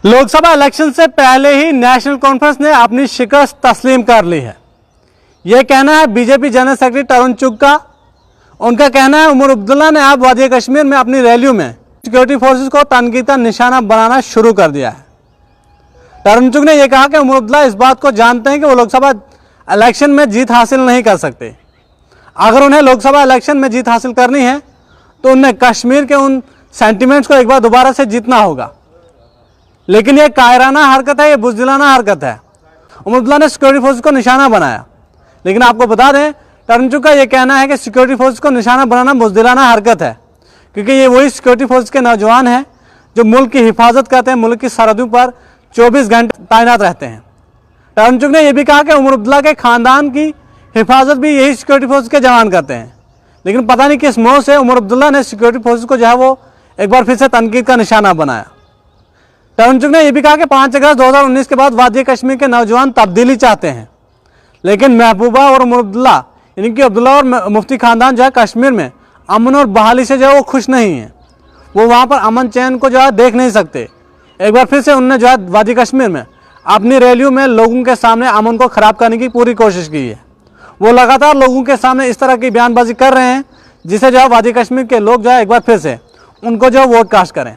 Lok Sabha election से पहले ही national conference ने अपनी शिकस्त तस्लीम कर ली है। यह कहना है बीजेपी जनरल सेक्रेटरी तरुण चुग का। उनका कहना है उमर अब्दुल्ला ने अब वादी कश्मीर में अपनी रैलियों में सिक्योरिटी फोर्सेस को तनकीद का निशाना बनाना शुरू कर दिया है। तरुण चुग ने यह कहा कि उमर अब्दुल्ला इस बात को जानते हैं कि वो लोकसभा इलेक्शन में जीत हासिल नहीं कर सकते। अगर उन्हें लोकसभा इलेक्शन में जीत हासिल करनी है तो उन्हें कश्मीर के उन सेंटिमेंट्स को एक बार दोबारा से जीतना होगा। लेकिन यह कायराना हरकत है, यह बुज़दिलाना हरकत है। उमर अब्दुल्ला ने सिक्योरिटी फोर्स को निशाना बनाया, लेकिन आपको बता दें तरुण चुग का यह कहना है कि सिक्योरिटी फोर्स को निशाना बनाना बुज़दिलाना हरकत है, क्योंकि ये वही सिक्योरिटी फोर्स के नौजवान हैं जो मुल्क की हिफाजत करते हैं, मुल्क की सरहदों पर 24 घंटे तैनात रहते हैं। तरुण चुग ने यह भी कहा कि उमर अब्दुल्ला के खानदान की हिफाजत भी यही सिक्योरिटी फोर्स के जवान करते हैं। लेकिन पता नहीं किस मोह से उमर अब्दुल्ला ने सिक्योरिटी फोर्स को जो है वो एक बार फिर से तनकीद का निशाना बनाया। तरुण चुग ने यह भी कहा कि 5 अगस्त 2019 के बाद वादी कश्मीर के नौजवान तब्दीली चाहते हैं, लेकिन महबूबा और उमर अब्दुल्ला यानी कि अब्दुल्ला और मुफ्ती खानदान जो है कश्मीर में अमन और बहाली से जो है वो खुश नहीं है। वो वहाँ पर अमन चैन को जो है देख नहीं सकते। एक बार फिर से उन्होंने जो है वादी कश्मीर में अपनी रैलियों में लोगों के सामने अमन को ख़राब करने की पूरी कोशिश की है। वो लगातार लोगों के सामने इस तरह की बयानबाजी कर रहे हैं जिसे जो है वादी कश्मीर के लोग जो है एक बार फिर से उनको जो है वोट कास्ट करें।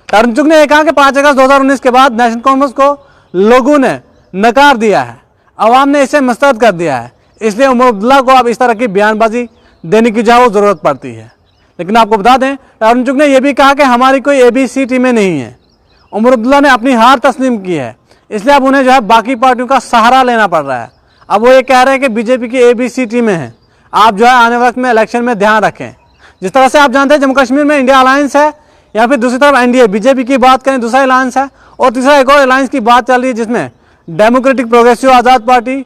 तरुण चुग ने यह कहा कि 5 अगस्त 2019 के बाद नेशनल कॉन्फ्रेंस को लोगों ने नकार दिया है, अवाम ने इसे मुस्तरद कर दिया है, इसलिए उमर अब्दुल्ला को अब इस तरह की बयानबाजी देने की जो ज़रूरत पड़ती है। लेकिन आपको बता दें तरुण चुग ने यह भी कहा कि हमारी कोई ABC टीमें नहीं है। उमर अब्दुल्ला ने अपनी हार तस्लीम की है, इसलिए अब उन्हें जो है बाकी पार्टियों का सहारा लेना पड़ रहा है। अब वो ये कह रहे हैं कि बीजेपी की ABC टीमें हैं, आप जो है आने वक्त में इलेक्शन में ध्यान रखें। जिस तरह से आप जानते हैं जम्मू कश्मीर में इंडिया अलायंस है, या फिर दूसरी तरफ NDA बीजेपी की बात करें दूसरा अलायंस है, और तीसरा एक और अलायंस की बात चल रही है जिसमें डेमोक्रेटिक प्रोग्रेसिव आज़ाद पार्टी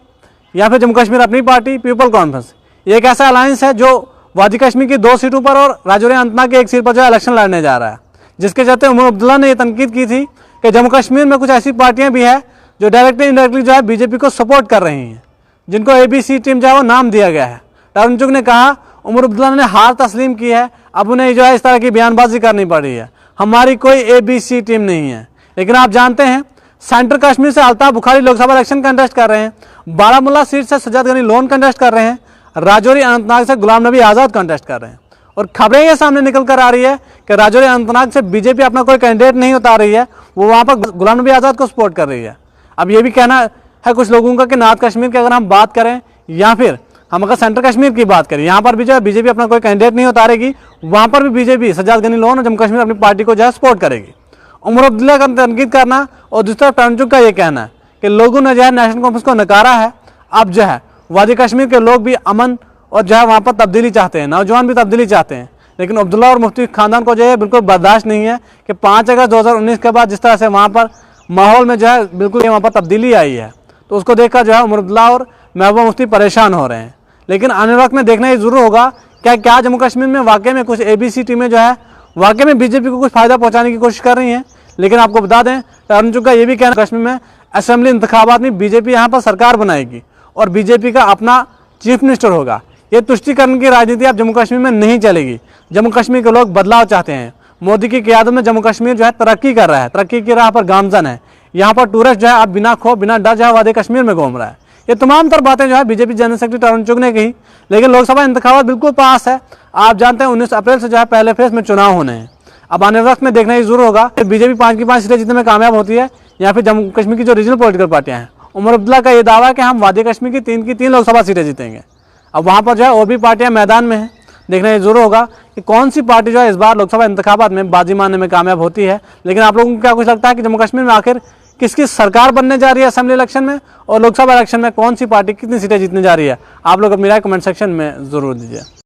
या फिर जम्मू कश्मीर अपनी पार्टी पीपल कॉन्फ्रेंस, ये एक ऐसा अलायंस है जो वादी कश्मीर की 2 सीटों पर और राजौरी अनंतनाग की 1 सीट पर जो इलेक्शन लड़ने जा रहा है। जिसके चलते उमर अब्दुल्ला ने यह तनकीद की थी कि जम्मू कश्मीर में कुछ ऐसी पार्टियां भी है जो डायरेक्टली इनडायरेक्टली जो है बीजेपी को सपोर्ट कर रही हैं, जिनको ABC टीम जो है वो नाम दिया गया है। तरुण चुग ने कहा उमर अब्दुल्ला ने हार तस्लीम की है, अब उन्हें जो है इस तरह की बयानबाजी करनी पड़ रही है। हमारी कोई ABC टीम नहीं है। लेकिन आप जानते हैं सेंट्रल कश्मीर से अल्ताफ बुखारी लोकसभा इलेक्शन कंटेस्ट कर रहे हैं, बारामूला सीट से सज्जाद गनी लोन कंटेस्ट कर रहे हैं, राजौरी अनंतनाग से गुलाम नबी आज़ाद कंटेस्ट कर रहे हैं। और खबरें ये सामने निकल कर आ रही है कि राजौरी अनंतनाग से बीजेपी अपना कोई कैंडिडेट नहीं उतार रही है, वो वहाँ पर गुलाम नबी आज़ाद को सपोर्ट कर रही है। अब ये भी कहना है कुछ लोगों का कि नॉर्थ कश्मीर की अगर हम बात करें या फिर हम अगर सेंट्रल कश्मीर की बात करें, यहाँ पर भी जो है बीजेपी अपना कोई कैंडिडेट नहीं उतारेगी, वहाँ पर भी बीजेपी सज्जाद गनी लोन और जम्मू कश्मीर अपनी पार्टी को जो है सपोर्ट करेगी। उमर अब्दुल्ला का तनकीद करना और दूसरी तरफ तरुण चुग का ये कहना है कि लोगों ने जो है नेशनल कॉन्फ्रेंस को नकारा है। अब जो है वादी कश्मीर के लोग भी अमन और जो है वहाँ पर तब्दीली चाहते हैं, नौजवान भी तब्दीली चाहते हैं। लेकिन अब्दुल्ला और मुफ्ती खानदान को जो है बिल्कुल बर्दाश्त नहीं है कि 5 अगस्त 2019 के बाद जिस तरह से वहाँ पर माहौल में जो है बिल्कुल वहाँ पर तब्दीली आई है, तो उसको देखकर जो है उमर अब्दुल्ला और महबूबा मुफ्ती परेशान हो रहे हैं। लेकिन आने वक्त में देखना ये जरूर होगा क्या जम्मू कश्मीर में वाकई में कुछ ABC टीमें जो है वाकई में बीजेपी को कुछ फ़ायदा पहुँचाने की कोशिश कर रही हैं। लेकिन आपको बता दें तरुण चुग का ये भी कहना कश्मीर में असेंबली इंतखाबात में बीजेपी यहाँ पर सरकार बनाएगी और बीजेपी का अपना चीफ मिनिस्टर होगा। ये तुष्टिकरण की राजनीति अब जम्मू कश्मीर में नहीं चलेगी। जम्मू कश्मीर के लोग बदलाव चाहते हैं। मोदी की क़यादत में जम्मू कश्मीर जो है तरक्की कर रहा है, तरक्की की राह पर गामजन है। यहाँ पर टूरिस्ट जो है अब बिना खौफ बिना डर जो है वादी कश्मीर में घूम रहा है। ये तमाम तर बातें जो है बीजेपी जनरल सेक्रेटरी तरुण चुग ने कही। लेकिन लोकसभा इंतखाबात बिल्कुल पास है। आप जानते हैं 19 अप्रैल से जो है पहले फेज में चुनाव होने हैं। अब आने वक्त में देखना ही जरूर होगा कि बीजेपी 5 की 5 सीटें जीतने में कामयाब होती है या फिर जम्मू कश्मीर की जो रीजनल पॉलिटिकल पार्टियां हैं। उमर अब्दुल्ला का ये दावा है कि हम वादी कश्मीर की 3 की 3 लोकसभा सीटें जीतेंगे। अब वहाँ पर जो है और भी पार्टियां मैदान में हैं। देखना ये जरूर होगा कि कौन सी पार्टी जो है इस बार लोकसभा इंतखाबात में बाजी मारने में कामयाब होती है। लेकिन आप लोगों को क्या कुछ लगता है कि जम्मू कश्मीर में आखिर किसकी सरकार बनने जा रही है असेंबली इलेक्शन में, और लोकसभा इलेक्शन में कौन सी पार्टी कितनी सीटें जीतने जा रही है? आप लोग अपनी राय कमेंट सेक्शन में जरूर दीजिए।